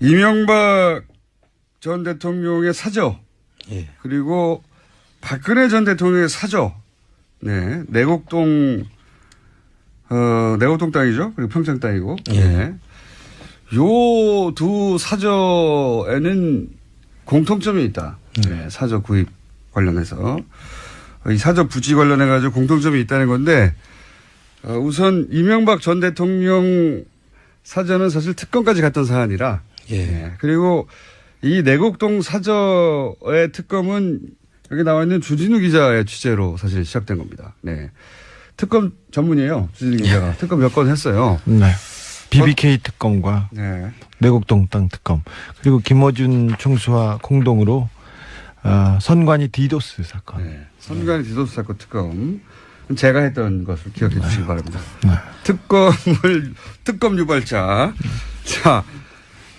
이명박 전 대통령의 사저, 예. 그리고 박근혜 전 대통령의 사저, 네, 내곡동 땅이죠. 그리고 평창 땅이고, 예. 네. 요 두 사저에는 공통점이 있다. 네, 사저 구입 관련해서. 이 사저 부지 관련해가지고 공통점이 있다는 건데, 우선 이명박 전 대통령 사저는 사실 특검까지 갔던 사안이라, 예. 네. 그리고 이 내곡동 사저의 특검은 여기 나와 있는 주진우 기자의 취재로 사실 시작된 겁니다. 네. 특검 전문이에요. 주진우 기자가. 특검 몇 건 했어요. 네. BBK 특검과 네. 내곡동 땅 특검 그리고 김어준 총수와 공동으로 선관위 디도스 사건. 네. 선관위 디도스 사건 특검. 제가 했던 것을 기억해 주시기 바랍니다. 네. 특검 유발자. 자,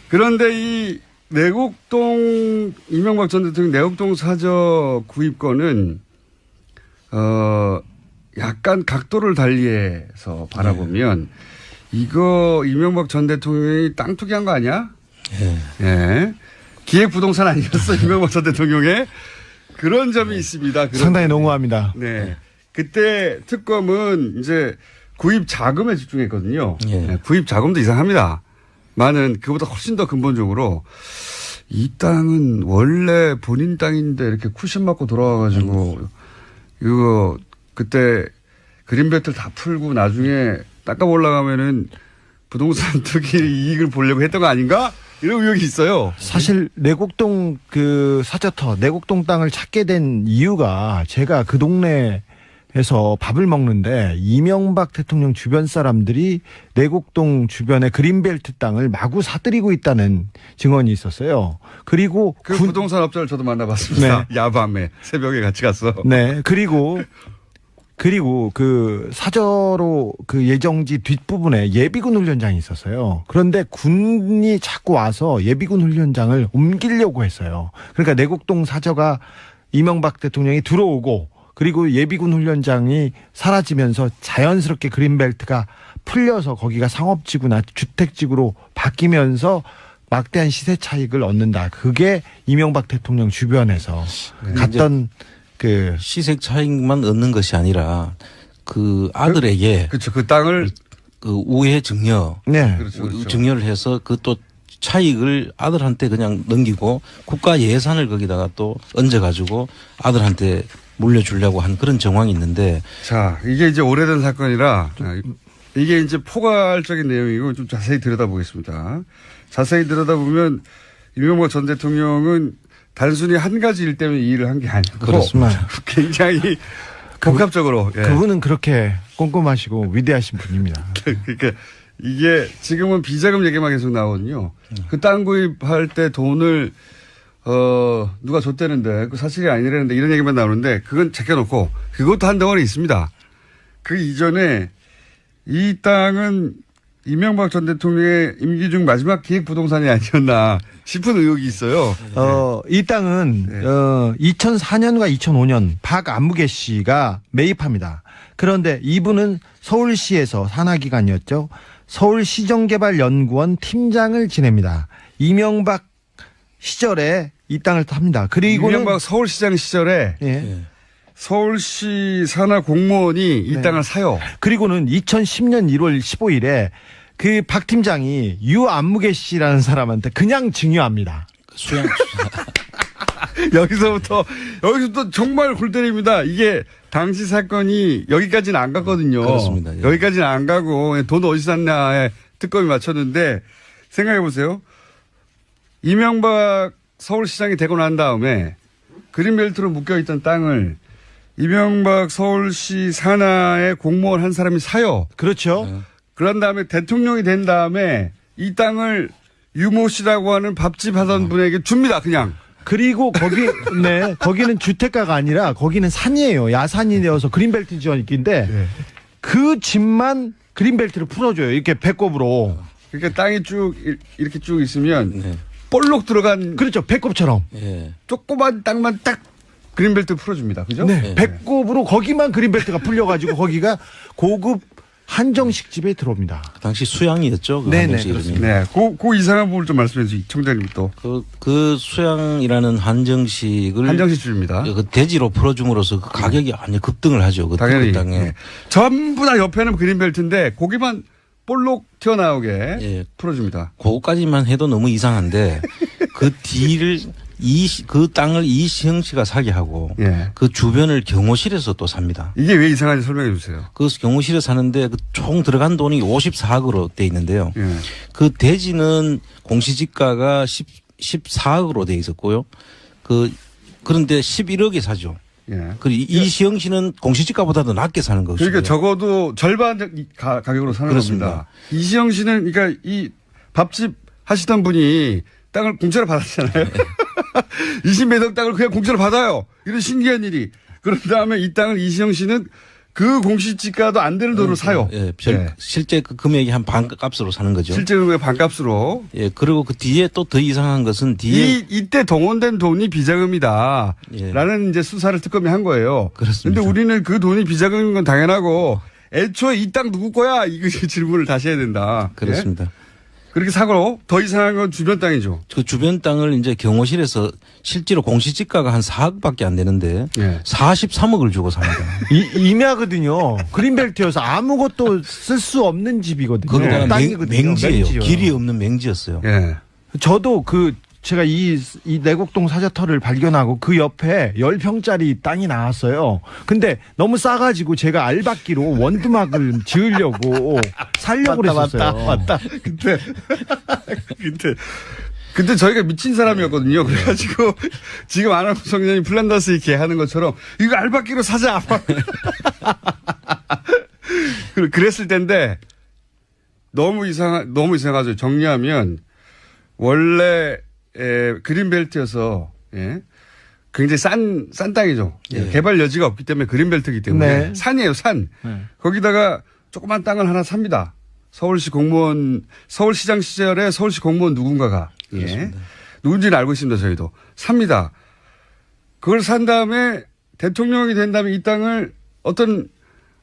그런데 이 내곡동, 이명박 전 대통령 내곡동 사저 구입권은, 약간 각도를 달리해서 바라보면, 이거 이명박 전 대통령이 땅 투기한 거 아니야? 예. 예. 기획부동산 아니었어, 이명박 전 대통령의? 그런 점이 있습니다. 상당히 농후합니다. 네. 그때 특검은 이제 구입 자금에 집중했거든요. 예. 네, 구입 자금도 이상합니다. 많은 그보다 훨씬 더 근본적으로 이 땅은 원래 본인 땅인데 이렇게 쿠션 맞고 돌아와가지고 이거 그때 그린벨트를 다 풀고 나중에 땅값 올라가면은 부동산 투기 이익을 보려고 했던 거 아닌가? 이런 의혹이 있어요. 사실 내곡동 그 사저터 내곡동 땅을 찾게 된 이유가 제가 그 동네에서 밥을 먹는데 이명박 대통령 주변 사람들이 내곡동 주변의 그린벨트 땅을 마구 사들이고 있다는 증언이 있었어요. 그리고 그 부동산 업자를 저도 만나봤습니다. 네. 야밤에 새벽에 같이 갔어. 네. 그리고 그 사저로 그 예정지 뒷부분에 예비군 훈련장이 있었어요. 그런데 군이 자꾸 와서 예비군 훈련장을 옮기려고 했어요. 그러니까 내곡동 사저가 이명박 대통령이 들어오고 그리고 예비군 훈련장이 사라지면서 자연스럽게 그린벨트가 풀려서 거기가 상업지구나 주택지구로 바뀌면서 막대한 시세 차익을 얻는다. 그게 이명박 대통령 주변에서 갔던 그 시세 차익만 얻는 것이 아니라 그 아들에게 그렇죠. 그 땅을 그 우회 증여, 네. 그렇죠. 증여를 해서 그 또 차익을 아들한테 그냥 넘기고 국가 예산을 거기다가 또 얹어가지고 아들한테 물려주려고 한 그런 정황이 있는데. 자, 이게 이제 오래된 사건이라 이게 이제 포괄적인 내용이고 좀 자세히 들여다보겠습니다. 자세히 들여다보면 이명박 전 대통령은 단순히 한 가지 일 때문에 이 일을 한 게 아니고 그렇습니다. 굉장히 복합적으로. 예. 그분은 그렇게 꼼꼼하시고 위대하신 분입니다. 그러니까 이게 지금은 비자금 얘기만 계속 나오거든요. 그 땅 구입할 때 돈을 누가 줬다는데 그 사실이 아니라는데 이런 얘기만 나오는데 그건 제껴놓고 그것도 한 덩어리 있습니다. 그 이전에 이 땅은 이명박 전 대통령의 임기 중 마지막 기획 부동산이 아니었나 싶은 의혹이 있어요. 이 땅은 네. 2004년과 2005년 박안무개 씨가 매입합니다. 그런데 이분은 서울시에서 산하기관이었죠. 서울시정개발연구원 팀장을 지냅니다. 이명박 시절에 이 땅을 탑니다. 그리고 이명박 서울시장 시절에 예. 서울시 산하 공무원이 이 네. 땅을 사요. 그리고는 2010년 1월 15일에 그 박 팀장이 유안무개 씨라는 사람한테 그냥 증여합니다. 수양. 여기서부터 정말 골 때립니다. 이게 당시 사건이 여기까지는 안 갔거든요. 그렇습니다. 예. 여기까지는 안 가고 돈 어디서 샀냐에 특검이 맞췄는데 생각해 보세요. 이명박 서울시장이 되고 난 다음에 그린벨트로 묶여있던 땅을 이명박 서울시 산하의 공무원 한 사람이 사요. 그렇죠. 그런 다음에 대통령이 된 다음에 이 땅을 유모 씨라고 하는 밥집 하던 분에게 줍니다. 그냥. 그리고 거기는 주택가가 아니라 거기는 산이에요. 야산이 되어서 그린벨트 지역인데 네. 그 집만 그린벨트를 풀어줘요. 이렇게 배꼽으로. 그러니까 땅이 쭉 이렇게 쭉 있으면 네. 볼록 들어간 그렇죠. 배꼽처럼. 예. 조그만 땅만 딱 그린벨트 풀어줍니다. 그죠? 네. 배꼽으로 거기만 그린벨트가 풀려가지고 거기가 고급 한정식 집에 들어옵니다. 그 당시 수양이었죠. 그 네네, 한정식 이름이. 네. 그 이상한 부분을 좀 말씀해 주세요. 청장님 또. 그 수양이라는 한정식을 한정식 집입니다. 그 대지로 풀어줌으로써 그 가격이 완전 급등을 하죠. 그 당연히. 땅에. 예. 전부 다 옆에는 그린벨트인데 고기만 볼록 튀어나오게 예. 풀어줍니다. 그거까지만 해도 너무 이상한데 그 뒤를 그 땅을 이시영 씨가 사게 하고 예. 그 주변을 경호실에서 또 삽니다. 이게 왜 이상한지 설명해 주세요. 그 경호실에 사는데 그 총 들어간 돈이 54억으로 돼 있는데요. 예. 그 대지는 공시지가가 14억으로 돼 있었고요. 그런데 11억에 사죠. 예. 그리고 이시영 씨는 공시지가보다도 낮게 사는 것이고요. 그러니까 적어도 절반 가격으로 사는 그렇습니다. 겁니다. 이시영 씨는 그러니까 이 밥집 하시던 분이 땅을 공짜로 받았잖아요. 20매덕 땅을 그냥 공짜로 받아요. 이런 신기한 일이. 그런 다음에 이 땅을 이시영 씨는 그 공시지가도 안 되는 돈으로 사요. 예, 예. 실제 그 금액이 한 반값으로 사는 거죠. 실제 금액의 반값으로. 예, 그리고 그 뒤에 또 더 이상한 것은 뒤에 이때 동원된 돈이 비자금이다. 예. 라는 이제 수사를 특검이 한 거예요. 그렇습니다. 근데 우리는 그 돈이 비자금인 건 당연하고 애초에 이 땅 누구 거야? 이거 질문을 다시 해야 된다. 그렇습니다. 예? 그렇게 사고 더 이상한 건 주변 땅이죠. 그 주변 땅을 이제 경호실에서 실제로 공시지가가 한 4억밖에 안 되는데 예. 43억을 주고 삽니다. 임야거든요. 그린벨트여서 아무것도 쓸 수 없는 집이거든요. 거기다가 땅이거든요. 맹지예요. 맹지요. 길이 없는 맹지였어요. 예. 저도 제가 이 내곡동 사저터를 발견하고 그 옆에 10평짜리 땅이 나왔어요. 근데 너무 싸가지고 제가 알박기로 원두막을 지으려고 살려고 그랬었어요. 맞다. 그때 저희가 미친 사람이었거든요. 그래가지고 지금 안하고 성년이 플란다스 이렇게 하는 것처럼 이거 알바끼로 사자. 그랬을 텐데 너무 이상하죠. 정리하면 원래 그린벨트여서 예. 굉장히 싼 땅이죠. 예. 개발 여지가 없기 때문에 그린벨트이기 때문에 네. 산이에요. 산. 네. 거기다가 조그만 땅을 하나 삽니다. 서울시장 시절에 서울시 공무원 누군가가 예. 누군지는 알고 있습니다. 저희도 삽니다. 그걸 산 다음에 대통령이 된 다음에 이 땅을 어떤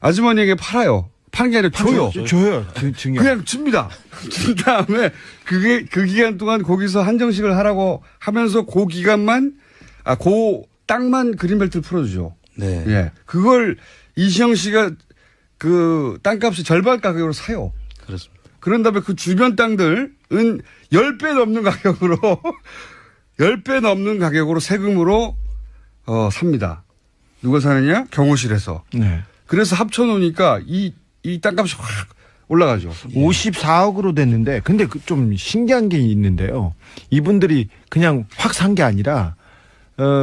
아주머니에게 팔아요. 파는 게 아니라 줘요. 줘요. 증여. 그냥 줍니다. 준 다음에 그 기간 동안 거기서 한정식을 하라고 하면서 그 기간만 그 땅만 그린벨트를 풀어주죠. 네. 예. 그걸 이시영 씨가 그 땅값이 절반 가격으로 사요. 그렇습니다. 그런 다음에 그 주변 땅들은 10배 넘는 가격으로 10배 넘는 가격으로 세금으로 삽니다. 누가 사느냐? 경호실에서. 네. 그래서 합쳐놓으니까 이 땅값이 확 올라가죠. 54억으로 됐는데 근데 좀 신기한 게 있는데요. 이분들이 그냥 확 산 게 아니라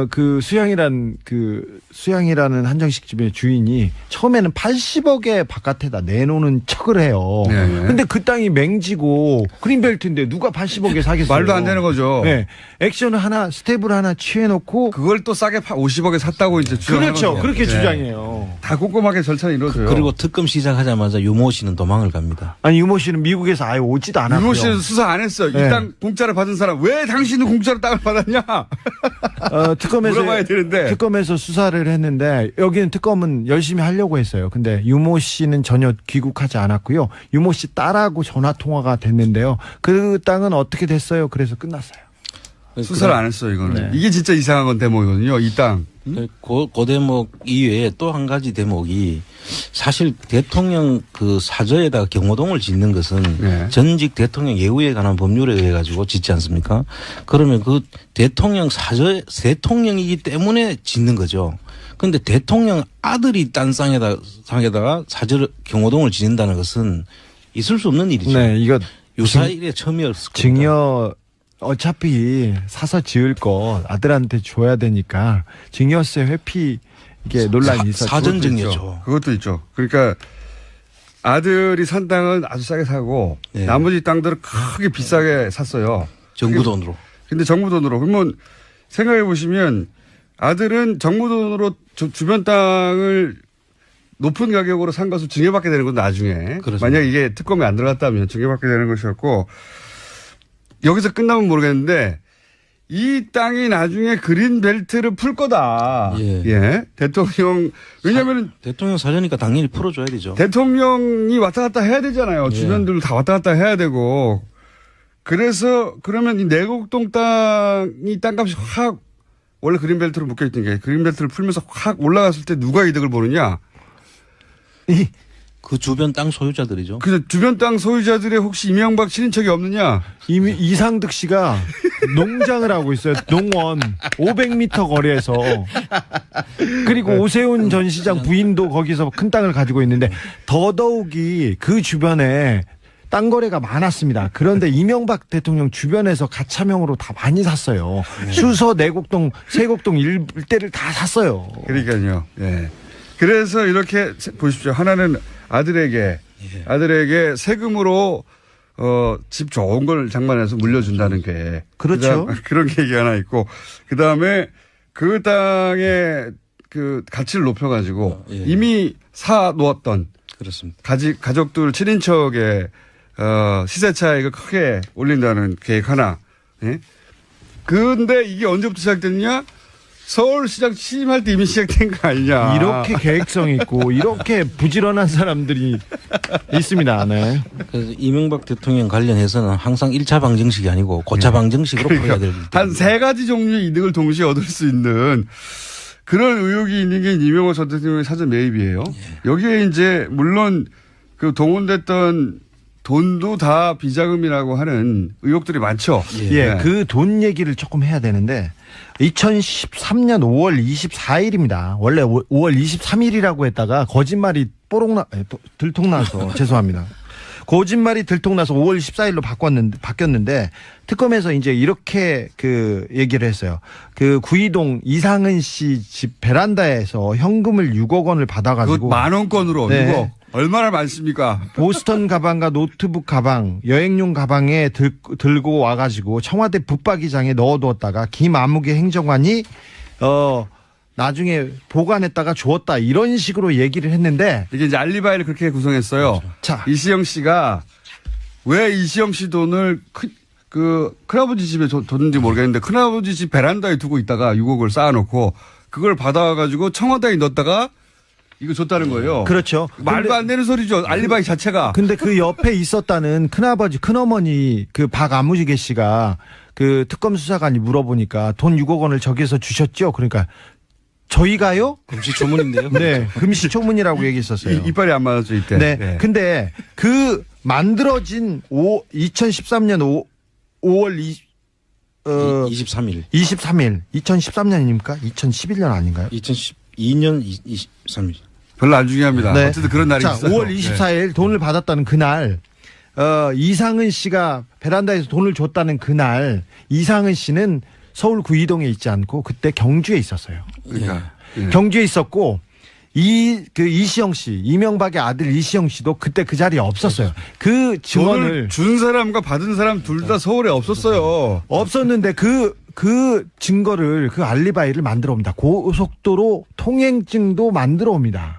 그 수양이라는 한정식 집의 주인이 처음에는 80억에 바깥에다 내놓는 척을 해요. 네, 네. 근데 그 땅이 맹지고 그린벨트인데 누가 80억에 사겠어요? 말도 안 되는 거죠. 네. 액션을 스텝을 하나 취해놓고 그걸 또 싸게 50억에 샀다고 이제 주장하는 그렇죠. 거죠. 그렇게 네. 주장해요. 다 꼼꼼하게 절차는 이루어져요. 그리고 특검 시작하자마자 유모 씨는 도망을 갑니다. 아니 유모 씨는 미국에서 아예 오지도 않았고요. 유모 씨는 수사 안 했어요. 네. 이 땅 공짜로 받은 사람 왜 당신은 공짜로 땅을 받았냐? 물어봐야 되는데. 특검에서 수사를 했는데 여기는 특검은 열심히 하려고 했어요. 근데 유모 씨는 전혀 귀국하지 않았고요. 유모 씨 딸하고 전화 통화가 됐는데요. 그 땅은 어떻게 됐어요? 그래서 끝났어요. 수사를 안 했어요, 이거는. 네. 이게 진짜 이상한 건 대목이거든요, 이 땅. 그 대목 이외에 또 한 가지 대목이 사실 대통령 그 사저에다가 경호동을 짓는 것은 네. 전직 대통령 예우에 관한 법률에 의해 가지고 짓지 않습니까? 그러면 그 대통령 대통령이기 때문에 짓는 거죠. 그런데 대통령 아들이 딴 상에다가 경호동을 짓는다는 것은 있을 수 없는 일이죠. 네, 이거 유사일에 처음이었을 겁니다. 증여 어차피 사서 지을 거 아들한테 줘야 되니까 증여세 회피 이게 논란이 있었죠. 사전 증여죠. 그것도 있죠. 그러니까 아들이 산 땅은 아주 싸게 사고 네. 나머지 땅들은 크게 비싸게 샀어요. 정부 돈으로. 근데 정부 돈으로. 그러면 생각해 보시면 아들은 정부 돈으로 주변 땅을 높은 가격으로 산 것을 증여받게 되는 건 나중에. 그렇습니다. 만약 이게 특검에 안 들어갔다면 증여받게 되는 것이었고 여기서 끝나면 모르겠는데 이 땅이 나중에 그린벨트를 풀 거다. 예. 대통령, 왜냐면은 대통령 사려니까 당연히 풀어줘야 되죠. 대통령이 왔다 갔다 해야 되잖아요. 주변들도 다 왔다 갔다 해야 되고. 그래서 그러면 이 내곡동 땅이 땅값이 확 원래 그린벨트로 묶여있던 게 그린벨트를 풀면서 확 올라갔을 때 누가 이득을 보느냐. 그 주변 땅 소유자들이죠. 그 주변 땅 소유자들의 혹시 이명박 친인척이 없느냐. 이미 이상득 씨가 농장을 하고 있어요. 농원 500m 거리에서. 그리고 오세훈 전 시장 부인도 거기서 큰 땅을 가지고 있는데 더더욱이 그 주변에 땅 거래가 많았습니다. 그런데 이명박 대통령 주변에서 가차명으로 다 많이 샀어요. 수서, 내곡동, 세곡동 일대를 다 샀어요. 그러니까요. 예. 그래서 이렇게 보십시오. 하나는 아들에게 세금으로 집 좋은 걸 장만해서 물려준다는 게 그렇죠. 그런 계획이 하나 있고 그다음에 그 땅의 그 가치를 높여가지고 이미 사 놓았던 그렇습니다. 가족들 친인척의 시세 차익을 크게 올린다는 계획 하나. 예? 근데 이게 언제부터 시작됐냐? 서울시장 취임할 때 이미 시작된 거 아니냐. 이렇게 계획성 있고 이렇게 부지런한 사람들이 있습니다. 네. 그래서 이명박 대통령 관련해서는 항상 1차 방정식이 아니고 고차 방정식으로 풀어야 되기 때문에. 한 세 가지 종류의 이득을 동시에 얻을 수 있는 그런 의혹이 있는 게 이명박 전 대통령의 사전 매입이에요. 여기에 이제 물론 그 동원됐던 돈도 다 비자금이라고 하는 의혹들이 많죠. 예, 그 돈 얘기를 조금 해야 되는데 2013년 5월 24일입니다. 원래 5월 23일이라고 했다가 거짓말이 들통나서 죄송합니다. 거짓말이 들통나서 5월 14일로 바뀌었는데 특검에서 이제 이렇게 그 얘기를 했어요. 그 구이동 이상은 씨 집 베란다에서 현금을 6억 원을 받아가지고 10,000원권으로 네. 6억. 얼마나 많습니까? 보스턴 가방과 노트북 가방, 여행용 가방에 들고 와가지고 청와대 붙박이장에 넣어두었다가 김아무개 행정관이 나중에 보관했다가 주었다 이런 식으로 얘기를 했는데 이게 이제 알리바이를 그렇게 구성했어요. 자, 이시영 씨가 왜 이시영 씨 돈을 큰아버지 집에 뒀는지 모르겠는데 큰아버지 집 베란다에 두고 있다가 6억을 쌓아놓고 그걸 받아가지고 청와대에 넣었다가 이거 줬다는 거예요. 그렇죠. 말도 안 되는 소리죠. 알리바이 자체가. 근데 그 옆에 있었다는 큰아버지, 큰어머니 그 박아무개 씨가 그 특검 수사관이 물어보니까 돈 6억 원을 저기서 주셨죠? 그러니까 저희가요? 금시초문인데요. 네, 금시초문이라고 얘기했었어요. 이빨이 안 맞았죠 이때. 네. 근데 그 만들어진 2013년 5월 23일. 2013년입니까? 2011년 아닌가요? 2012년 23일. 별로 안 중요합니다. 네. 어쨌든 그런 날이 자, 있어요. 5월 24일 돈을 받았다는 그날 이상은 씨가 베란다에서 돈을 줬다는 그날 이상은 씨는 서울 구이동에 있지 않고 그때 경주에 있었어요. 그러니까. 경주에 있었고 이시영 씨, 이명박의 아들 이시영 씨도 그때 그 자리에 없었어요. 그 증언을 돈을 준 사람과 받은 사람 둘 다 서울에 없었어요. 없었는데 그 증거를 그 알리바이를 만들어 옵니다. 고속도로 통행증도 만들어 옵니다.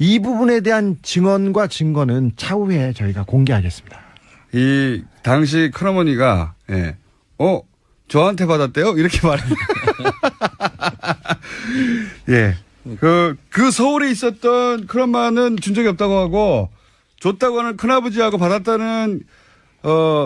이 부분에 대한 증언과 증거는 차후에 저희가 공개하겠습니다. 이 당시 큰어머니가 저한테 받았대요? 이렇게 말합니다. 예. 그 서울에 있었던 큰엄마는 준 적이 없다고 하고 줬다고 하는 큰아버지하고 받았다는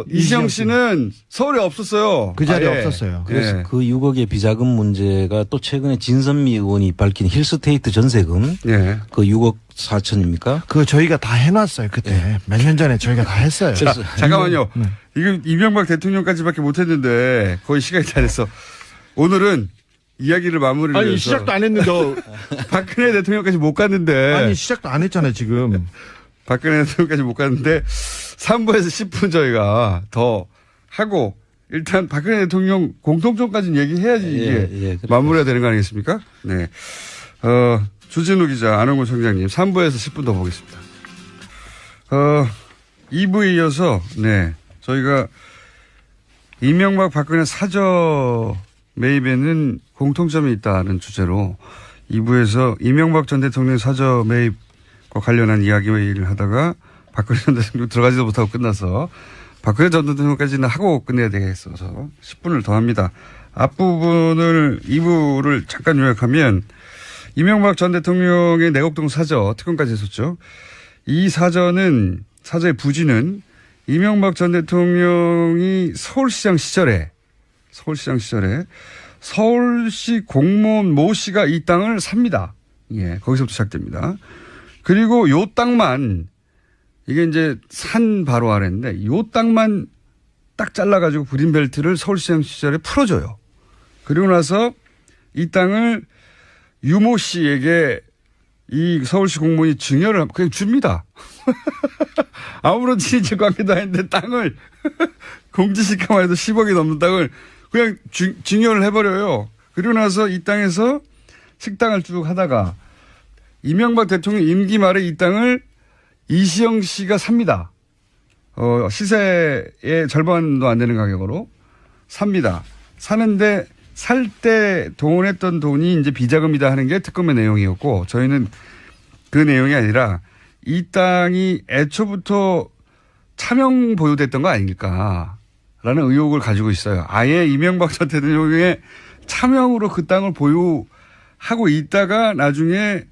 이시영 씨는 서울에 없었어요. 그 자리에 아예. 없었어요. 그래서 예. 그 6억의 비자금 문제가 또 최근에 진선미 의원이 밝힌 힐스테이트 전세금 예. 그 6억 4천입니까? 그거 저희가 다 해놨어요. 그때 몇 년 전에 저희가 다 했어요. 그래서 잠깐만요. 이거 이명박 대통령까지밖에 못했는데 거의 시간이 다 됐어. 오늘은 이야기를 마무리를 아니 해서 시작도 안 했는데 박근혜 대통령까지 못 갔는데 아니 시작도 안 했잖아요 지금. 박근혜 대통령까지 못 갔는데 3부에서 10분 저희가 더 하고 일단 박근혜 대통령 공통점까지는 얘기해야지 이게 마무리가 되는 거 아니겠습니까? 네. 주진우 기자, 안홍구 청장님 3부에서 10분 더 보겠습니다. 2부에 이어서 네 저희가 이명박 박근혜 사저 매입에는 공통점이 있다는 주제로 2부에서 이명박 전 대통령 사저 매입과 관련한 이야기를 하다가 박근혜 전 대통령 들어가지도 못하고 끝나서 박근혜 전 대통령까지는 하고 끝내야 되겠어서 10분을 더 합니다. 앞부분을 2부를 잠깐 요약하면 이명박 전 대통령의 내곡동 사저 특검까지 했었죠. 이 사저의 부지는 이명박 전 대통령이 서울시장 시절에 서울시 공무원 모 씨가 이 땅을 삽니다. 예, 거기서부터 시작됩니다. 그리고 요 땅만 이게 이제 산 바로 아래인데 요 땅만 딱 잘라가지고 그린벨트를 서울시장 시절에 풀어줘요. 그리고 나서 이 땅을 유모 씨에게 이 서울시 공무원이 증여를 그냥 줍니다. 아무런 친인척 관계도 아닌데 땅을 공지시가만 해도 10억이 넘는 땅을 그냥 증여를 해버려요. 그리고 나서 이 땅에서 식당을 쭉 하다가 이명박 대통령 임기 말에 이 땅을 이시영 씨가 삽니다. 시세의 절반도 안 되는 가격으로 삽니다. 사는데 살 때 동원했던 돈이 이제 비자금이다 하는 게 특검의 내용이었고 저희는 그 내용이 아니라 이 땅이 애초부터 차명 보유됐던 거 아닐까라는 의혹을 가지고 있어요. 아예 이명박 전 대통령의 차명으로 그 땅을 보유하고 있다가 나중에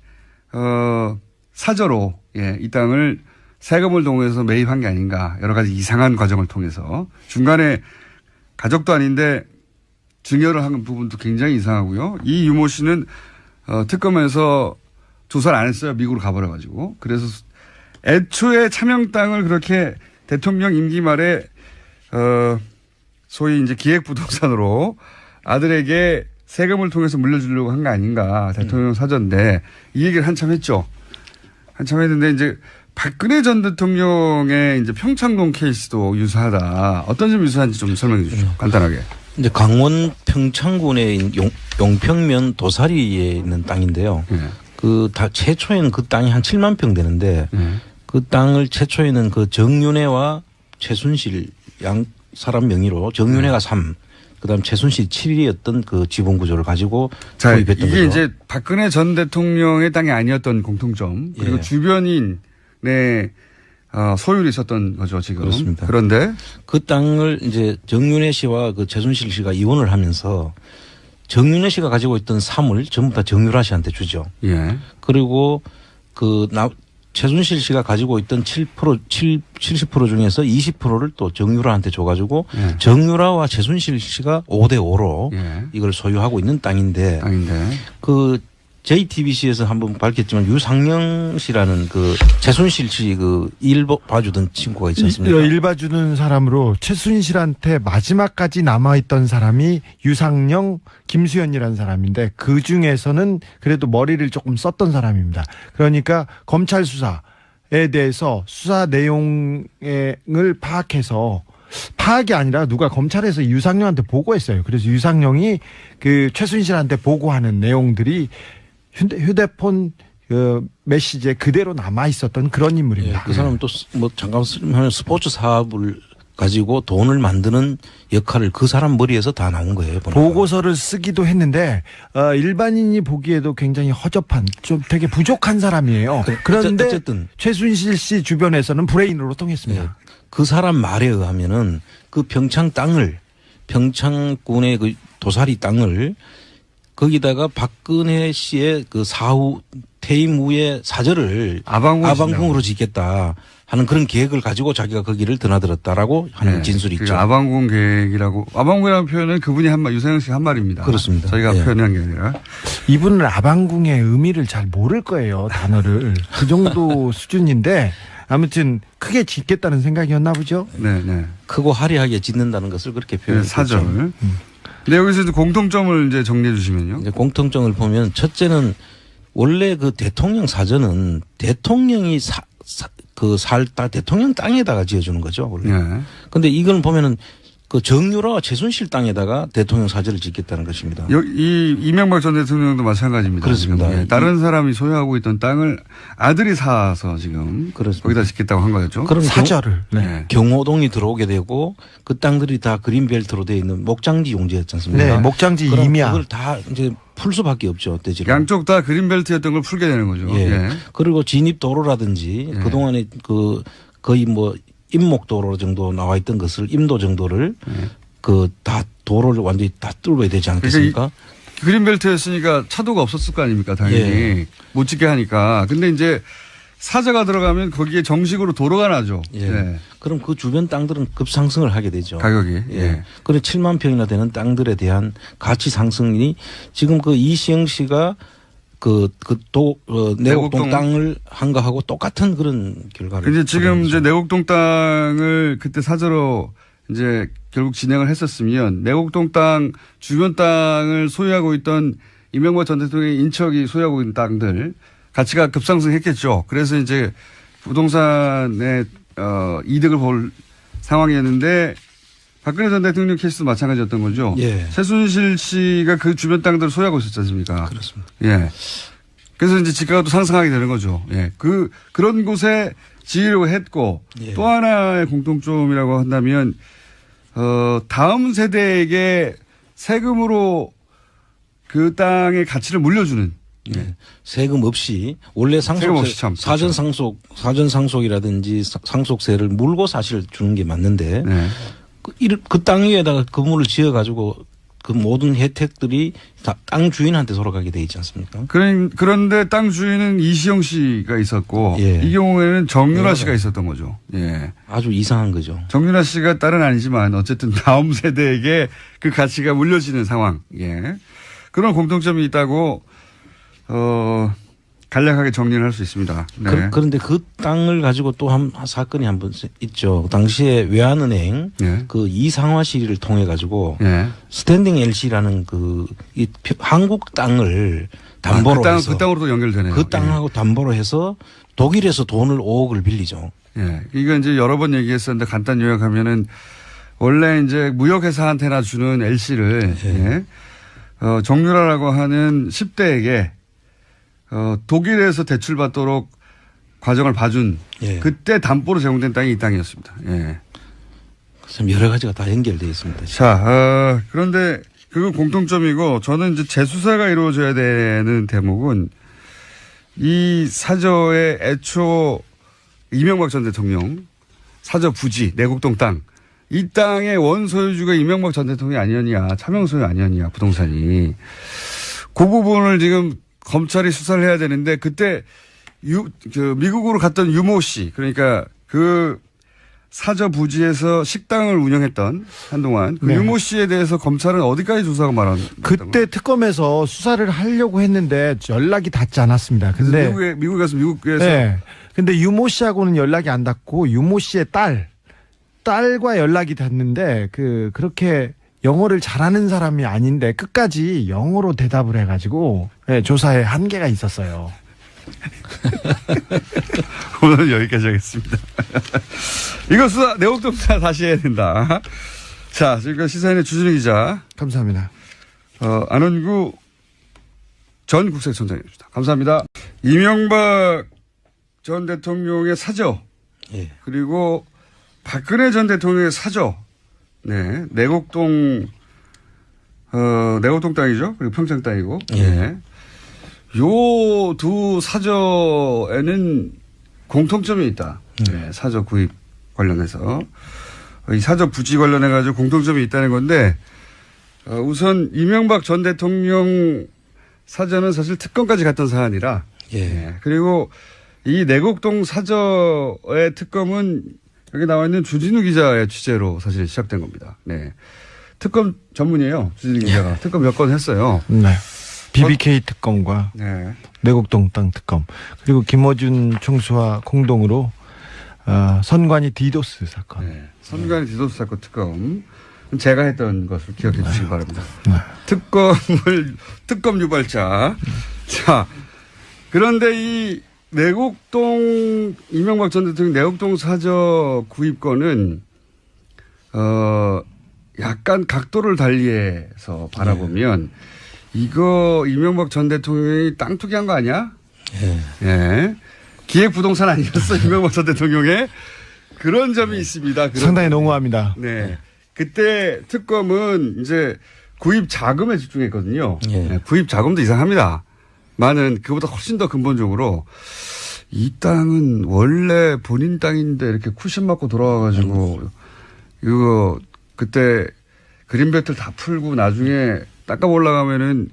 사저로 이 땅을 세금을 동원해서 매입한 게 아닌가 여러 가지 이상한 과정을 통해서 중간에 가족도 아닌데 증여를 한 부분도 굉장히 이상하고요. 이 유모 씨는 특검에서 조사를 안 했어요. 미국으로 가버려가지고. 그래서 애초에 차명 땅을 그렇게 대통령 임기 말에 소위 이제 기획부동산으로 아들에게 세금을 통해서 물려주려고 한 거 아닌가. 대통령 사전인데 이 얘기를 한참 했죠. 한참 했는데 이제 박근혜 전 대통령의 이제 평창동 케이스도 유사하다. 어떤 점 유사한지 좀 설명해 주시죠. 간단하게. 이제 강원 평창군의 용평면 도사리에 있는 땅인데요. 최초에는 그 땅이 한 7만 평 되는데 그 땅을 최초에는 그 정윤회와 최순실 양 사람 명의로 정윤회가 3, 그다음 최순실 7이었던 그 지분 구조를 가지고 도입했던 거죠. 이게 이제 박근혜 전 대통령의 땅이 아니었던 공통점 그리고 주변인의 소유를 있었던 거죠, 지금. 그렇습니다. 그런데 그 땅을 이제 정윤회 씨와 그 최순실 씨가 이혼을 하면서 정윤회 씨가 가지고 있던 3을 전부 다 정유라 씨한테 주죠. 예. 그리고 최순실 씨가 가지고 있던 70% 중에서 20%를 또 정유라한테 줘가지고 정유라와 최순실 씨가 5대5로 이걸 소유하고 있는 땅인데 그 JTBC에서 한번 밝혔지만 유상영 씨라는 그 최순실 씨 그 일 봐주던 친구가 있지 않습니까? 일 봐주는 사람으로 최순실한테 마지막까지 남아있던 사람이 유상영, 김수현이라는 사람인데 그 중에서는 그래도 머리를 조금 썼던 사람입니다. 그러니까 검찰 수사에 대해서 수사 내용을 파악해서 파악이 아니라 누가 검찰에서 유상영한테 보고했어요. 그래서 유상영이 그 최순실한테 보고하는 내용들이 휴대폰 그 메시지에 그대로 남아 있었던 그런 인물입니다. 그 사람은 또 뭐 잠깐 하면 스포츠 사업을 가지고 돈을 만드는 역할을 그 사람 머리에서 다 나온 거예요. 보니까. 보고서를 쓰기도 했는데 일반인이 보기에도 굉장히 허접한 좀 되게 부족한 사람이에요. 그런데 어쨌든 최순실 씨 주변에서는 브레인으로 통했습니다. 그 사람 말에 의하면은 그 평창군의 그 도사리 땅을 거기다가 박근혜 씨의 그 퇴임 후에 사저를 아방궁으로 짓겠다 하는 그런 계획을 가지고 자기가 거기를 드나들었다라고 하는 진술이 있죠. 아방궁 계획이라고 아방궁이라는 표현은 그분이 유상영 씨가 한 말입니다. 그렇습니다. 저희가 표현한 게 아니라 이분은 아방궁의 의미를 잘 모를 거예요. 단어를 그 정도 수준인데 아무튼 크게 짓겠다는 생각이었나 보죠. 네. 크고 화려하게 짓는다는 것을 그렇게 표현했죠. 사절. 네, 여기서 공통점을 이제 정리해 주시면요. 이제 공통점을 보면 첫째는 원래 그 대통령 사저는 대통령이 대통령 땅에다가 지어주는 거죠. 원래. 그런데 이건 보면은 그 정유라와 최순실 땅에다가 대통령 사저를 짓겠다는 것입니다. 이 이명박 전 대통령도 마찬가지입니다. 그렇습니다. 다른 사람이 소유하고 있던 땅을 아들이 사서 지금 그렇습니다. 거기다 짓겠다고 한 거였죠. 그럼 사저를. 경호동이 들어오게 되고 그 땅들이 다 그린벨트로 되어 있는 목장지 용지였지 않습니까? 네, 목장지 임야. 그걸 다 이제 풀 수밖에 없죠. 대지로. 양쪽 다 그린벨트였던 걸 풀게 되는 거죠. 그리고 진입 도로라든지 그동안에 거의 뭐 임목도로 정도 나와 있던 것을 임도 정도를 그 다 도로를 완전히 다 뚫어야 되지 않겠습니까? 그린벨트였으니까 차도가 없었을 거 아닙니까, 당연히. 예. 못 짓게 하니까. 근데 이제 사저가 들어가면 거기에 정식으로 도로가 나죠. 예. 네. 그럼 그 주변 땅들은 급상승을 하게 되죠. 가격이. 예. 예. 그래 7만 평이나 되는 땅들에 대한 가치 상승이 지금 그 이시영 씨가 내곡동 땅을 한 거하고 똑같은 그런 결과를. 근데 지금 거죠. 이제 내곡동 땅을 그때 사저로 이제 결국 진행을 했었으면 내곡동 땅 주변 땅을 소유하고 있던 이명박 전 대통령의 인척이 소유하고 있는 땅들 가치가 급상승했겠죠. 그래서 이제 부동산의 이득을 볼 상황이었는데 박근혜 전 대통령 케이스도 마찬가지였던 거죠. 예. 최순실 씨가 그 주변 땅들을 소유하고 있었지 않습니까? 그렇습니다. 예. 그래서 이제 지가가 또 상승하게 되는 거죠. 예. 그런 곳에 지으려고 했고 예. 또 하나의 공통점이라고 한다면 다음 세대에게 세금으로 그 땅의 가치를 물려주는. 네. 세금 없이 원래 세금 없이 참, 사전 상속이라든지 상속세를 물고 사실 주는 게 맞는데 네. 그 땅 위에다가 건물을 지어 가지고 그 모든 혜택들이 다 땅 주인한테 돌아가게 돼 있지 않습니까? 그런데 땅 주인은 이시영 씨가 있었고 예. 이 경우에는 정윤아 예. 씨가 있었던 거죠. 예. 아주 이상한 거죠. 정윤아 씨가 딸은 아니지만 어쨌든 다음 세대에게 그 가치가 물려지는 상황. 예. 그런 공통점이 있다고 간략하게 정리를 할 수 있습니다. 네. 그런데 그 땅을 가지고 또 한 사건이 한 번 있죠. 당시에 외환은행 예. 그 이상화 씨를 통해 가지고 예. 스탠딩 LC라는 이 한국 땅을 담보로 해서 그 땅으로도 연결되네요. 그 땅하고 담보로 해서 독일에서 돈을 5억을 빌리죠. 예. 이거 이제 여러 번 얘기했었는데 간단 요약하면은 원래 이제 무역회사한테나 주는 LC를 예. 정유라라고 하는 10대에게 독일에서 대출받도록 과정을 봐준 예. 그때 담보로 제공된 땅이 이 땅이었습니다. 예. 참 여러 가지가 다 연결되어 있습니다. 자, 그런데 그건 공통점이고 저는 이제 재수사가 이루어져야 되는 대목은 이 사저의 애초 이명박 전 대통령 사저 부지 내곡동 땅 이 땅의 원소유주가 이명박 전 대통령이 아니었냐 차명소유 아니었냐 부동산이 그 부분을 지금 검찰이 수사를 해야 되는데 그때 미국으로 갔던 유모 씨 그러니까 그 사저 부지에서 식당을 운영했던 한동안 그 네. 유모 씨에 대해서 검찰은 어디까지 조사가 말한 그때 특검에서 수사를 하려고 했는데 연락이 닿지 않았습니다. 근데 미국에 가서 미국에서 네. 근데 유모 씨하고는 연락이 안 닿고 유모 씨의 딸과 연락이 닿는데 그렇게 영어를 잘하는 사람이 아닌데 끝까지 영어로 대답을 해가지고 네, 조사에 한계가 있었어요. 오늘 여기까지 하겠습니다. 이거 수사 내곡동 수사 다시 해야 된다. 자, 지금 시사인의 주진우 기자, 감사합니다. 안원구 전 국세청장입니다. 감사합니다. 이명박 전 대통령의 사저 예. 그리고 박근혜 전 대통령의 사저, 네, 내곡동 땅이죠. 그리고 평창 땅이고, 예. 네. 요 두 사저에는 공통점이 있다. 네, 사저 구입 관련해서. 이 사저 부지 관련해가지고 공통점이 있다는 건데, 우선 이명박 전 대통령 사저는 사실 특검까지 갔던 사안이라, 예. 네. 그리고 이 내곡동 사저의 특검은 여기 나와 있는 주진우 기자의 취재로 사실 시작된 겁니다. 네. 특검 전문이에요. 주진우 기자가. 특검 몇 건 했어요. 네. BBK 특검과 네. 내곡동 땅 특검 그리고 김어준 총수와 공동으로 선관위 디도스 사건. 네. 선관위 디도스 사건 특검. 제가 했던 것을 기억해 주시기 바랍니다. 네. 특검 유발자. 자, 그런데 이 내곡동 이명박 전 대통령 내곡동 사저 구입권은 약간 각도를 달리해서 바라보면 이거 이명박 전 대통령이 땅 투기한 거 아니야? 예. 예. 기획부동산 아니었어 이명박 전 대통령의 그런 점이 있습니다. 상당히 농후합니다. 네. 그때 특검은 이제 구입 자금에 집중했거든요. 예. 네, 구입 자금도 이상합니다. 많은 그보다 훨씬 더 근본적으로 이 땅은 원래 본인 땅인데 이렇게 쿠션 맞고 돌아와가지고 이거 그때 그린벨트를 다 풀고 나중에 닦아 올라가면은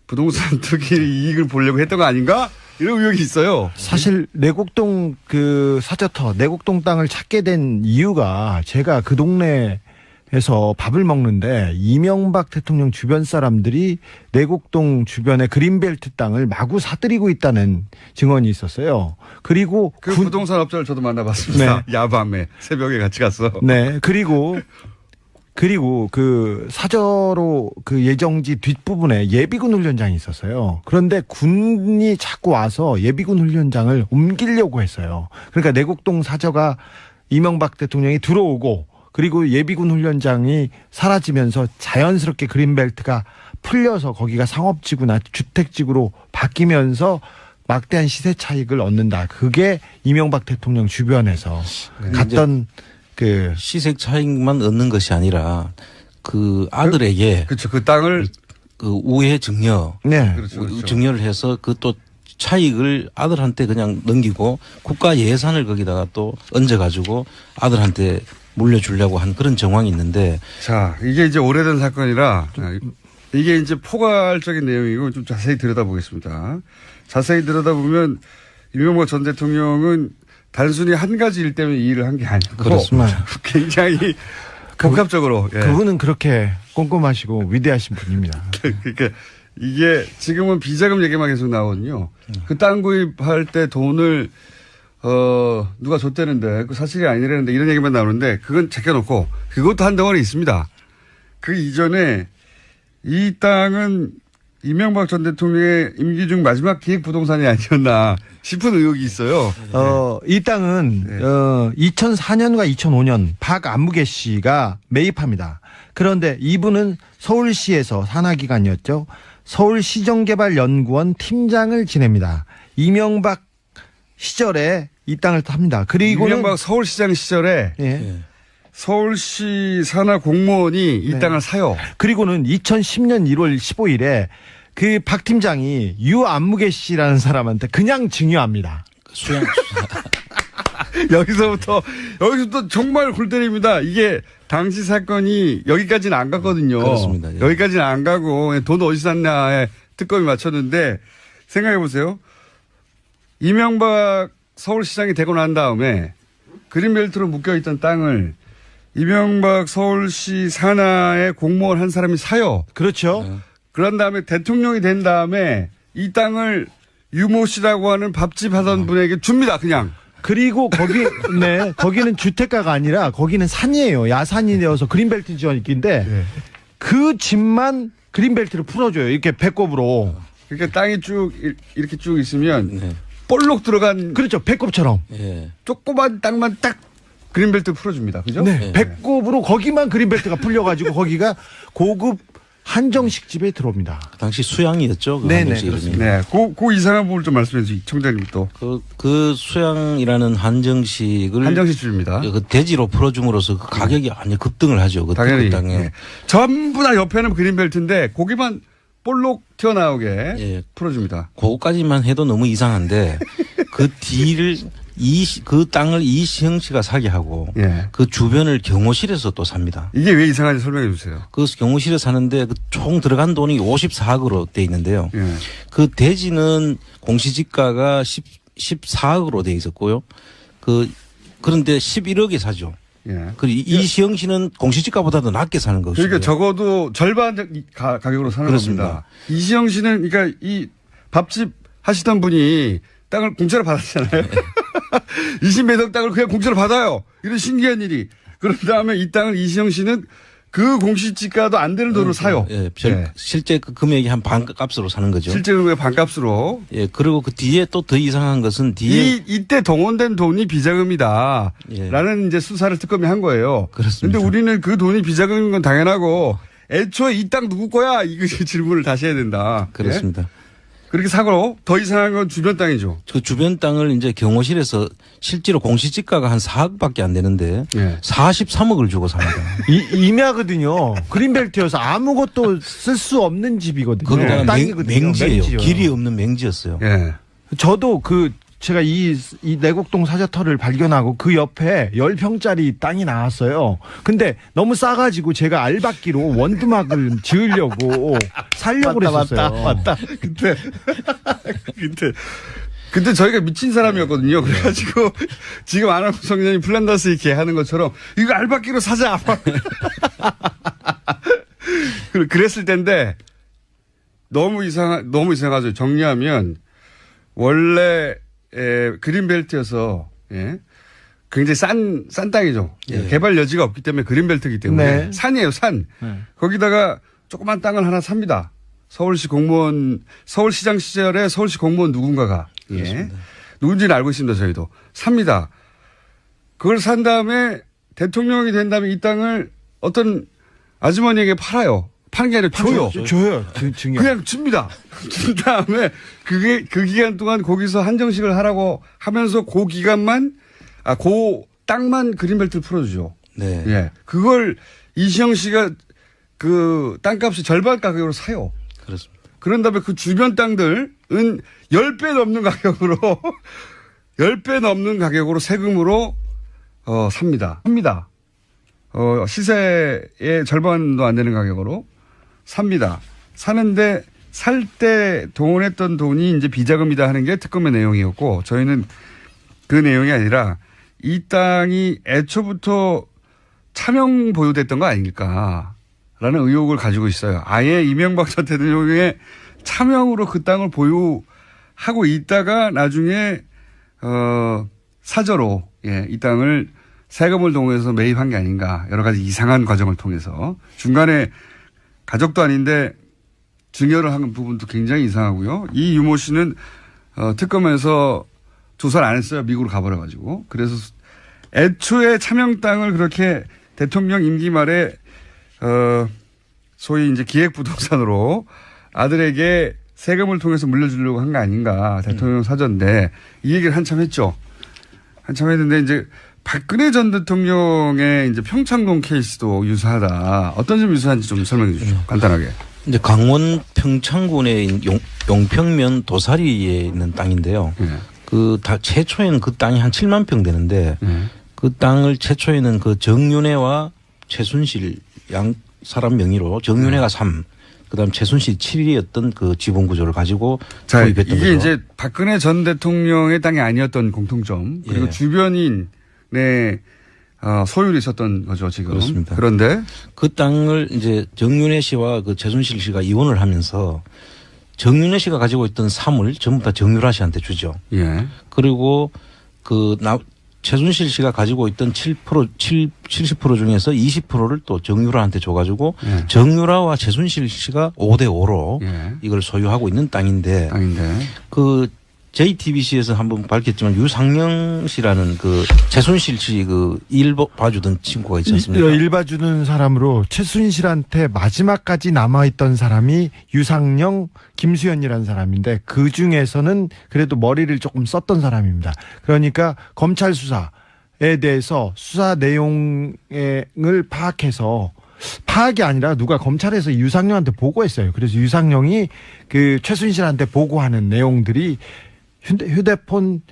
부동산 투기 이익을 보려고 했던 거 아닌가? 이런 의혹이 있어요. 사실 내곡동 그 사저터 내곡동 땅을 찾게 된 이유가 제가 그 동네에서 밥을 먹는데 이명박 대통령 주변 사람들이 내곡동 주변의 그린벨트 땅을 마구 사들이고 있다는 증언이 있었어요. 그리고 그 부동산 업자를 저도 만나봤습니다. 네. 야밤에 새벽에 같이 갔어. 네. 그리고 그 사저로 그 예정지 뒷부분에 예비군 훈련장이 있었어요. 그런데 군이 자꾸 와서 예비군 훈련장을 옮기려고 했어요. 그러니까 내곡동 사저가 이명박 대통령이 들어오고 그리고 예비군 훈련장이 사라지면서 자연스럽게 그린벨트가 풀려서 거기가 상업지구나 주택지구로 바뀌면서 막대한 시세 차익을 얻는다. 그게 이명박 대통령 주변에서 갔던 그 시색 차익만 얻는 것이 아니라 그 아들에게 그렇죠. 그 땅을 그 우회 증여, 네. 그렇죠. 그렇죠. 증여를 해서 그 또 차익을 아들한테 그냥 넘기고 국가 예산을 거기다가 또 얹어가지고 아들한테 물려주려고 한 그런 정황이 있는데. 자, 이게 이제 오래된 사건이라 이게 이제 포괄적인 내용이고 좀 자세히 들여다보겠습니다. 자세히 들여다보면 이명박 전 대통령은 단순히 한 가지 일 때문에 이 일을 한 게 아니고 그렇습니다. 굉장히 복합적으로. 예. 그분은 그렇게 꼼꼼하시고 위대하신 분입니다. 그러니까 이게 지금은 비자금 얘기만 계속 나오거든요. 그 땅 구입할 때 돈을 누가 줬다는데 그 사실이 아니라는데 이런 얘기만 나오는데 그건 제껴놓고 그것도 한 덩어리 있습니다. 그 이전에 이 땅은 이명박 전 대통령의 임기 중 마지막 기획 부동산이 아니었나 싶은 의혹이 있어요. 이 땅은 네. 2004년과 2005년 박안무개 씨가 매입합니다. 그런데 이분은 서울시에서 산하기관이었죠. 서울시정개발연구원 팀장을 지냅니다. 이명박 시절에 이 땅을 탑니다. 그리고는 이명박 서울시장 시절에 예. 서울시 산하 공무원이 이 네. 땅을 사요. 그리고는 2010년 1월 15일에 그 박 팀장이 유안무개 씨라는 사람한테 그냥 증여합니다. 수양 여기서부터 정말 골 때립니다. 이게 당시 사건이 여기까지는 안 갔거든요. 그렇습니다. 예. 여기까지는 안 가고 돈 어디서 샀냐에 특검이 맞췄는데 생각해 보세요. 이명박 서울시장이 되고 난 다음에 그린벨트로 묶여있던 땅을 이명박 서울시 산하의 공무원 한 사람이 사요. 그렇죠. 그런 다음에 대통령이 된 다음에 이 땅을 유모 씨라고 하는 밥집 하던 분에게 줍니다. 그냥. 그리고 거기는 주택가가 아니라 거기는 산이에요. 야산이 되어서 그린벨트 지역인데 네. 그 집만 그린벨트를 풀어줘요. 이렇게 배꼽으로. 그러니까 땅이 쭉 이렇게 쭉 있으면 네. 볼록 들어간 그렇죠. 배꼽처럼. 예. 조그만 땅만 딱 그린벨트 풀어줍니다. 그죠? 네. 배꼽으로 거기만 그린벨트가 풀려가지고 거기가 고급 한정식 집에 들어옵니다. 그 당시 수양이었죠. 그 네네, 한정식 이름이. 네. 그 이상한 부분을 좀 말씀해 주세요. 청장님 또. 그 수양이라는 한정식을 한정식 집입니다. 그 대지로 풀어줌으로써 그 가격이 완전 급등을 하죠. 그 당연히. 땅에. 네. 전부 다 옆에는 그린벨트인데 거기만 볼록 튀어나오게 예. 풀어줍니다. 그거까지만 해도 너무 이상한데 그 뒤를 그 땅을 이시영 씨가 사게 하고 예. 그 주변을 경호실에서 또 삽니다. 이게 왜 이상한지 설명해 주세요. 그 경호실에 사는데 그 총 들어간 돈이 54억으로 돼 있는데요. 예. 그 대지는 공시지가가 14억으로 돼 있었고요. 그런데 11억에 사죠. 예. 이시영 씨는 공시지가보다도 낮게 사는 것이죠. 그러니까 적어도 절반 가격으로 사는 그렇습니다. 겁니다. 이시영 씨는 그러니까 이 밥집 하시던 분이 땅을 공짜로 받았잖아요. 20매덕 땅을 그냥 공짜로 받아요. 이런 신기한 일이. 그런 다음에 이 땅을 이시영 씨는 그 공시지가도 안 되는 돈으로 사요. 예, 예. 실제 그 금액이 한 반값으로 사는 거죠. 실제로 반값으로. 예, 그리고 그 뒤에 또 더 이상한 것은 뒤에 이때 동원된 돈이 비자금이다. 예. 라는 이제 수사를 특검이 한 거예요. 그렇습니다. 근데 우리는 그 돈이 비자금인 건 당연하고 애초에 이 땅 누구 거야? 이거 질문을 다시 해야 된다. 그렇습니다. 예? 그렇게 사고 더 이상한 건 주변 땅이죠. 그 주변 땅을 이제 경호실에서 실제로 공시지가가 한 4억밖에 안 되는데 예. 43억을 주고 삽니다. 임야거든요. 그린벨트여서 아무것도 쓸 수 없는 집이거든요. 거기다가 땅이거든요. 맹지예요. 맹지요. 길이 없는 맹지였어요. 예. 저도 그 제가 이 내곡동 사저터를 발견하고 그 옆에 10평짜리 땅이 나왔어요. 근데 너무 싸가지고 제가 알박기로 원두막을 지으려고 살려고 그랬었어요. 맞다. 그때 저희가 미친 사람이었거든요. 그래가지고 지금 안학수 성장이 플란다스 이렇게 하는 것처럼 이거 알박기로 사자. 그랬을 텐데 너무 이상하죠. 정리하면 원래 그린벨트여서 굉장히 싼 땅이죠. 예. 개발 여지가 없기 때문에 그린벨트이기 때문에 네. 산이에요. 산. 네. 거기다가 조그만 땅을 하나 삽니다. 서울시장 시절에 서울시 공무원 누군가가 누군지는 알고 있습니다. 저희도 삽니다. 그걸 산 다음에 대통령이 된 다음에 이 땅을 어떤 아주머니에게 팔아요. 파는 게 아니라 줘요. 줘요. 증여. 그냥 줍니다. 준 다음에 그 기간 동안 거기서 한정식을 하라고 하면서 그 땅만 그린벨트를 풀어주죠. 네. 예. 그걸 이시영 씨가 그 땅값이 절반 가격으로 사요. 그렇습니다. 그런 다음에 그 주변 땅들은 10배 넘는 가격으로 10배 넘는 가격으로 세금으로 삽니다. 시세의 절반도 안 되는 가격으로 삽니다. 사는데 살 때 동원했던 돈이 이제 비자금이다 하는 게 특검의 내용이었고 저희는 그 내용이 아니라 이 땅이 애초부터 차명 보유됐던 거 아닐까라는 의혹을 가지고 있어요. 아예 이명박 전 대통령의 차명으로 그 땅을 보유하고 있다가 나중에 사저로 이 땅을 세금을 동원해서 매입한 게 아닌가 여러 가지 이상한 과정을 통해서 중간에 가족도 아닌데 증여를 한 부분도 굉장히 이상하고요. 이 유모 씨는 특검에서 조사를 안 했어요. 미국으로 가버려가지고. 그래서 애초에 차명 땅을 그렇게 대통령 임기 말에 소위 이제 기획부동산으로 아들에게 세금을 통해서 물려주려고 한 거 아닌가. 대통령 사전인데 이 얘기를 한참 했죠. 한참 했는데 이제 박근혜 전 대통령의 이제 평창동 케이스도 유사하다. 어떤 점 유사한지 좀 설명해 주시죠. 간단하게. 이제 강원 평창군의 용평면 도사리에 있는 땅인데요. 최초에는 그 땅이 한 7만 평 되는데 그 땅을 최초에는 그 정윤회와 최순실 양 사람 명의로 정윤회가 3, 그다음 최순실 7이었던 그 지분 구조를 가지고 도입했던 거죠. 이게 이제 박근혜 전 대통령의 땅이 아니었던 공통점 그리고 주변인의 소유를 있었던 거죠 지금. 그렇습니다. 그런데 그 땅을 이제 정윤회 씨와 그 최순실 씨가 이혼을 하면서 정윤회 씨가 가지고 있던 3을 전부 다 정유라 씨한테 주죠. 예. 그리고 최순실 씨가 가지고 있던 70% 중에서 20%를 또 정유라한테 줘가지고 정유라와 최순실 씨가 5대5로 이걸 소유하고 있는 땅인데 그 JTBC에서 한번 밝혔지만 유상영 씨라는 그 최순실 씨 그 일 봐주던 친구가 있지 않습니까? 일 봐주는 사람으로 최순실한테 마지막까지 남아있던 사람이 유상영, 김수현이라는 사람인데 그 중에서는 그래도 머리를 조금 썼던 사람입니다. 그러니까 검찰 수사에 대해서 수사 내용을 파악해서 파악이 아니라 누가 검찰에서 유상영한테 보고했어요. 그래서 유상영이 그 최순실한테 보고하는 내용들이 휴대폰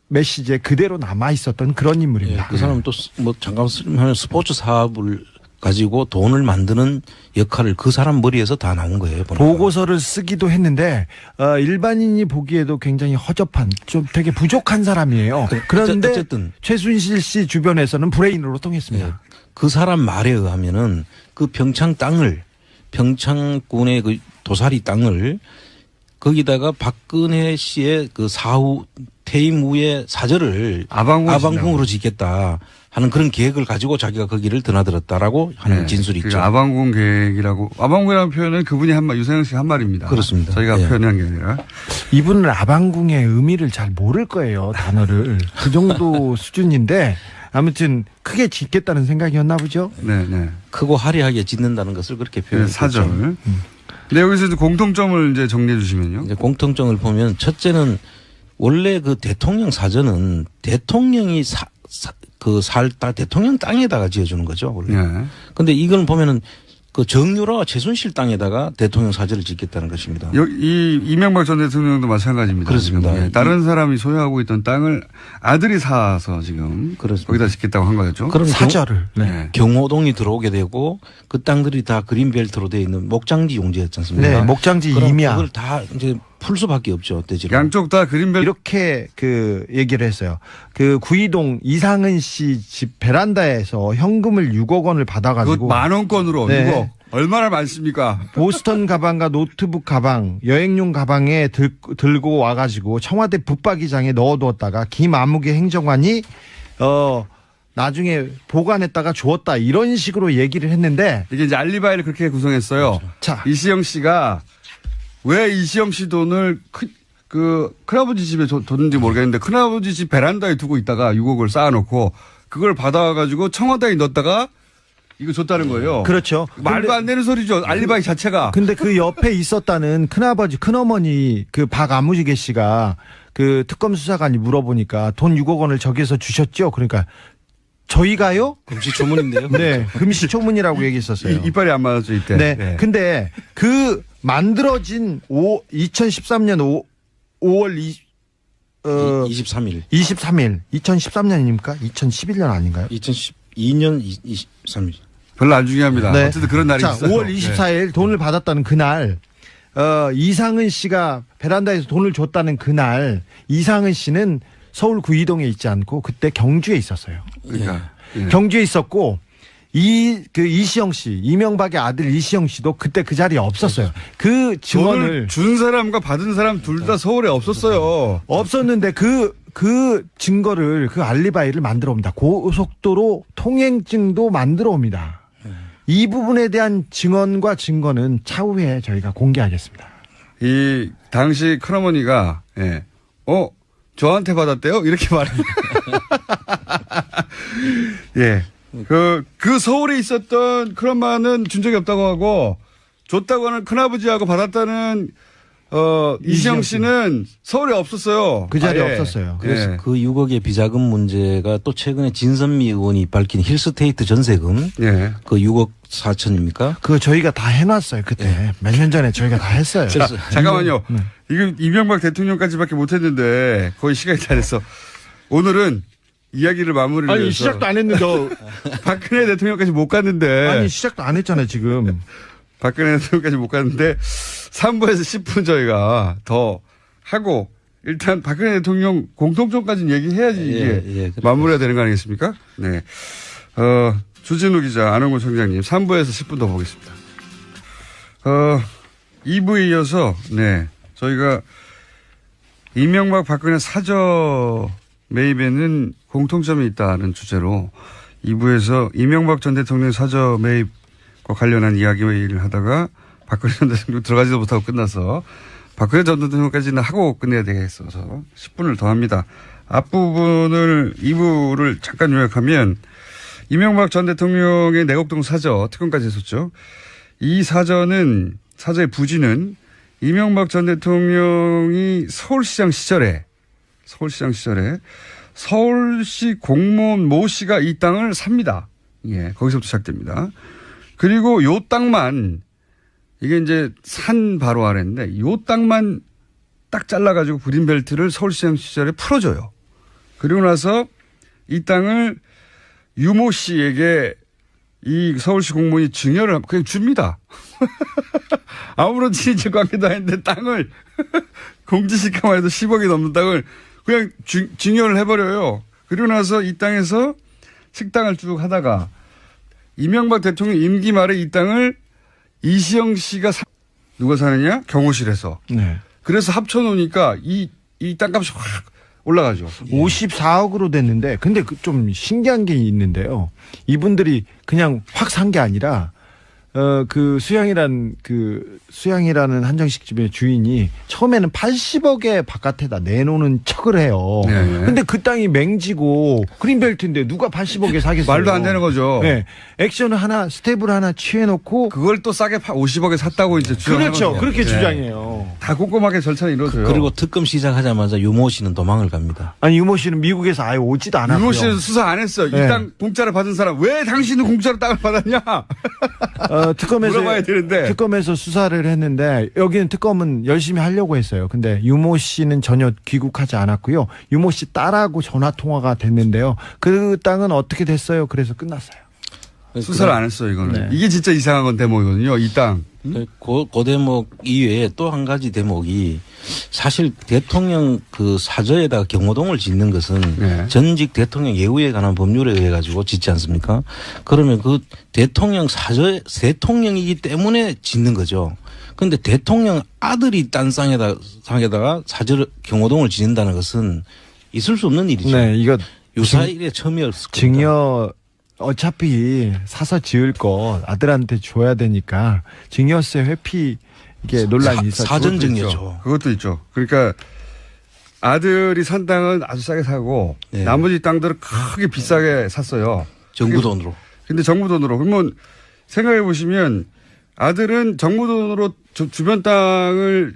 메시지에 그대로 남아 있었던 그런 인물입니다. 그 사람은 또 뭐 잠깐 하면 스포츠 사업을 가지고 돈을 만드는 역할을 그 사람 머리에서 다 나온 거예요. 보니까. 보고서를 쓰기도 했는데 일반인이 보기에도 굉장히 허접한 좀 되게 부족한 사람이에요. 그런데 어쨌든 최순실 씨 주변에서는 브레인으로 통했습니다. 그 사람 말에 의하면은 그 평창군의 그 도사리 땅을 거기다가 박근혜 씨의 그 사후 퇴임 후에 사저를 아방궁으로 짓겠다 하는 그런 계획을 가지고 자기가 거기를 드나들었다라고 하는 진술이 있죠. 아방궁 계획이라고 아방궁이라는 표현은 그분이 유상영 씨가 한 말입니다. 그렇습니다. 저희가 표현한 게 아니라 이분은 아방궁의 의미를 잘 모를 거예요. 단어를 그 정도 수준인데 아무튼 크게 짓겠다는 생각이었나 보죠. 네. 크고 화려하게 짓는다는 것을 그렇게 표현했죠. 사절. 네, 여기서 이제 공통점을 이제 정리해 주시면요. 이제 공통점을 보면 첫째는 원래 그 대통령 사전은 대통령이 대통령 땅에다가 지어주는 거죠. 원래. 네. 근데 이걸 보면은 그 정유라와 최순실 땅에다가 대통령 사저를 짓겠다는 것입니다. 이 이명박 전 대통령도 마찬가지입니다. 그렇습니다. 지금. 다른 사람이 소유하고 있던 땅을 아들이 사서 지금 그렇습니다. 거기다 짓겠다고 한 거였죠. 그럼 사저를. 네. 경호동이 들어오게 되고 그 땅들이 다 그린벨트로 되어 있는 목장지 용지였지 않습니까? 네, 목장지 그럼 임야. 그걸 다 이제 풀 수밖에 없죠. 대지로. 양쪽 다 그린벨트. 이렇게 그 얘기를 했어요. 그 구이동 이상은 씨 집 베란다에서 현금을 6억 원을 받아가지고 그것 10,000원권으로 네. 이거 얼마나 많습니까? 보스턴 가방과 노트북 가방, 여행용 가방에 들고 와가지고 청와대 붙박이장에 넣어두었다가 김아무개 행정관이 나중에 보관했다가 주었다 이런 식으로 얘기를 했는데 이게 이제 알리바이를 그렇게 구성했어요. 자 이시영 씨가 왜 이시영 씨 돈을 큰아버지 집에 뒀는지 모르겠는데 큰아버지 집 베란다에 두고 있다가 6억을 쌓아놓고 그걸 받아가지고 청와대에 넣었다가 이거 줬다는 거예요. 그렇죠. 말도 안 되는 소리죠. 알리바이 자체가. 근데 그 옆에 있었다는 큰아버지 큰어머니 그 박아무개 씨가 그 특검 수사관이 물어보니까 돈 6억 원을 저기서 주셨죠. 그러니까 저희가요? 금시초문인데요. 네, 금시초문이라고 얘기했었어요. 이빨이 안 맞았죠 이때. 네. 근데 그 만들어진 2013년 5월 23일. 23일 2013년입니까? 2011년 아닌가요? 2012년 23일. 별로 안 중요합니다. 네. 어쨌든 그런 날이 자, 있어요. 5월 24일 돈을 받았다는 그날 이상은 씨가 베란다에서 돈을 줬다는 그날 이상은 씨는 서울 구이동에 있지 않고 그때 경주에 있었어요. 그러니까. 예. 경주에 있었고 이시영 씨, 이명박의 아들 이시영 씨도 그때 그 자리에 없었어요. 그 증언을 돈을 준 사람과 받은 사람 둘 다 서울에 없었어요. 없었는데 그 증거를 그 알리바이를 만들어 옵니다. 고속도로 통행증도 만들어 옵니다. 이 부분에 대한 증언과 증거는 차후에 저희가 공개하겠습니다. 이 당시 큰어머니가 저한테 받았대요? 이렇게 말합니다. 예. 그 서울에 있었던 큰엄마는 준 적이 없다고 하고 줬다고 하는 큰아버지하고 받았다는 이시영 씨는 서울에 없었어요. 그 자리에 아예. 없었어요. 그래서 예. 그 6억의 비자금 문제가 또 최근에 진선미 의원이 밝힌 힐스테이트 전세금 예. 그 6억 4천입니까? 그거 저희가 다 해놨어요. 그때 몇 년 전에 저희가 다 했어요. 잠깐만요. 이거 이명박 대통령까지밖에 못했는데 거의 시간이 다 됐어. 오늘은 이야기를 마무리를 아니 해서 시작도 안 했는데 박근혜 대통령까지 못 갔는데 아니 시작도 안 했잖아요 지금. 박근혜 대통령까지 못 갔는데 3부에서 10분 저희가 더 하고 일단 박근혜 대통령 공통점까지는 얘기해야지 이게 마무리가 되는 거 아니겠습니까? 네. 주진우 기자, 안홍구 청장님 3부에서 10분 더 보겠습니다. 2부에 이어서 네 저희가 이명박 박근혜 사저 매입에는 공통점이 있다는 주제로 2부에서 이명박 전 대통령 사저 매입과 관련한 이야기를 하다가 박근혜 전 대통령 들어가지도 못하고 끝나서 박근혜 전 대통령까지는 하고 끝내야 되겠어서 10분을 더 합니다. 앞부분을 2부를 잠깐 요약하면 이명박 전 대통령의 내곡동 사저 특검까지 했었죠. 이 사저의 부지는 이명박 전 대통령이 서울시장 시절에 서울시 공무원 모 씨가 이 땅을 삽니다. 예, 거기서부터 시작됩니다. 그리고 요 땅만 이게 이제 산 바로 아래인데 요 땅만 딱 잘라가지고 그린벨트를 서울시장 시절에 풀어줘요. 그리고 나서 이 땅을 유모 씨에게 이 서울시 공무원이 증여를 그냥 줍니다. 아무런 친인척 관계도 아닌데 땅을 공지시가만 해도 10억이 넘는 땅을 그냥 증여를 해버려요. 그리고 나서 이 땅에서 식당을 쭉 하다가 이명박 대통령 임기 말에 이 땅을 이시영 씨가 누가 사느냐? 경호실에서. 네. 그래서 합쳐놓으니까 이 땅값이 확 올라가죠. 54억으로 됐는데 근데 좀 신기한 게 있는데요. 이분들이 그냥 확 산 게 아니라 그 수양이라는 한정식집의 주인이 처음에는 80억에 바깥에다 내놓는 척을 해요. 네. 근데 그 땅이 맹지고 그린벨트인데 누가 80억에 사겠어요? 말도 안 되는 거죠. 네. 액션을 하나, 스텝을 하나 취해놓고. 그걸 또 싸게 50억에 샀다고 이제 주장하는 그렇죠. 거죠. 그렇게 네. 주장해요. 다 꼼꼼하게 절차는 이루어져요. 그리고 특검 시작하자마자 유모 씨는 도망을 갑니다. 아니, 유모 씨는 미국에서 아예 오지도 않았고요. 유모 씨는 수사 안 했어요. 네. 이 땅 공짜로 받은 사람 왜 당신은 공짜로 땅을 받았냐? 특검에서 물어봐야 되는데. 특검에서 수사를 했는데 여기는 특검은 열심히 하려고 했어요. 근데 유모 씨는 전혀 귀국하지 않았고요. 유모 씨 딸하고 전화 통화가 됐는데요. 그 땅은 어떻게 됐어요? 그래서 끝났어요. 수사를 안 했어요, 이거는. 네. 이게 진짜 이상한 건 대목이거든요, 이 땅. 그 대목 이외에 또 한 가지 대목이 사실 대통령 그 사저에다가 경호동을 짓는 것은 네. 전직 대통령 예우에 관한 법률에 의해 가지고 짓지 않습니까? 그러면 그 대통령 사저 대통령이기 때문에 짓는 거죠. 그런데 대통령 아들이 딴 상에다가 사저 경호동을 짓는다는 것은 있을 수 없는 일이죠. 네, 이거 유사일에 처음이었을 겁니다. 증여 어차피 사서 지을 거 아들한테 줘야 되니까 증여세 회피 이게 논란이 있었죠. 사전 그것도 증여죠. 있죠. 그것도 있죠. 그러니까 아들이 산 땅은 아주 싸게 사고 네. 나머지 땅들은 크게 비싸게 샀어요. 정부 돈으로. 근데 정부 돈으로. 그러면 생각해 보시면 아들은 정부 돈으로 주변 땅을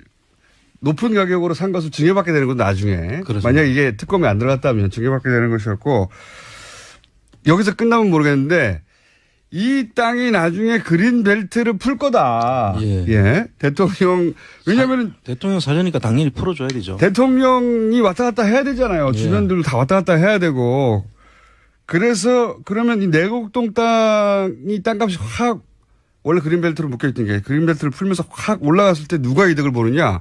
높은 가격으로 산 것을 증여받게 되는 건 나중에. 그렇습니다. 만약 이게 특검에 안 들어갔다면 증여받게 되는 것이었고 여기서 끝나면 모르겠는데 이 땅이 나중에 그린벨트를 풀 거다. 예. 대통령, 왜냐면은 대통령 사저니까 당연히 풀어줘야 되죠. 대통령이 왔다 갔다 해야 되잖아요. 예. 주변들 다 왔다 갔다 해야 되고. 그래서 그러면 이 내곡동 땅이 땅값이 확 원래 그린벨트로 묶여있던 게 그린벨트를 풀면서 확 올라갔을 때 누가 이득을 보느냐.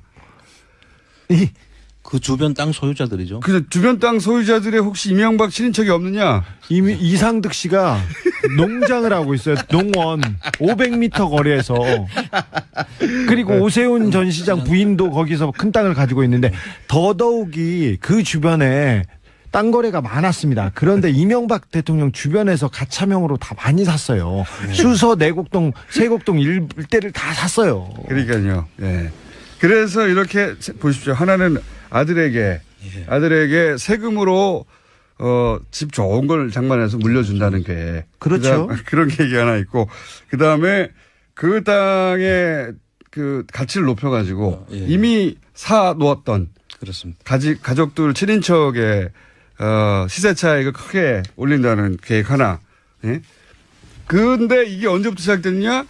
그 주변 땅 소유자들이죠. 그 주변 땅 소유자들의 혹시 이명박 친인척이 없느냐. 이미 이상득 씨가 농장을 하고 있어요. 농원 500m 거리에서. 그리고 오세훈 전 시장 부인도 거기서 큰 땅을 가지고 있는데 더더욱이 그 주변에 땅 거래가 많았습니다. 그런데 이명박 대통령 주변에서 가차명으로 다 많이 샀어요. 수서, 내곡동, 세곡동 일대를 다 샀어요. 그러니까요. 예. 그래서 이렇게 보십시오. 하나는 아들에게 세금으로 집 좋은 걸 장만해서 물려준다는 게 그렇죠. 그런 계획이 하나 있고 그 다음에 그 땅의 그 가치를 높여가지고 예. 이미 사 놓았던 그렇습니다. 가족들 친인척의 시세 차익을 크게 올린다는 계획 하나. 예? 근데 이게 언제부터 시작됐냐?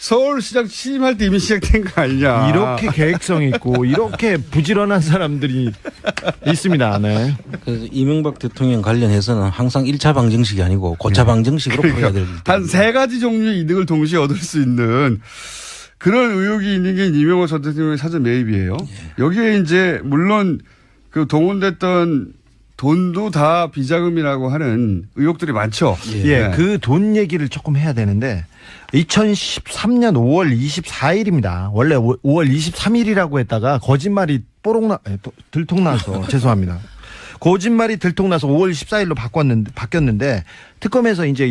서울시장 취임할 때 이미 시작된 거 아니냐. 이렇게 계획성 있고 이렇게 부지런한 사람들이 있습니다. 네. 그래서 이명박 대통령 관련해서는 항상 1차 방정식이 아니고 고차 방정식으로 풀어야 되기 때문에. 한 세 가지 종류의 이득을 동시에 얻을 수 있는 그런 의혹이 있는 게 이명박 전 대통령의 사전 매입이에요. 여기에 이제 물론 그 동원됐던 돈도 다 비자금이라고 하는 의혹들이 많죠. 예, 그 돈 얘기를 조금 해야 되는데 2013년 5월 24일입니다. 원래 5월 23일이라고 했다가 거짓말이 들통나서 죄송합니다. 거짓말이 들통나서 5월 14일로 바뀌었는데 특검에서 이제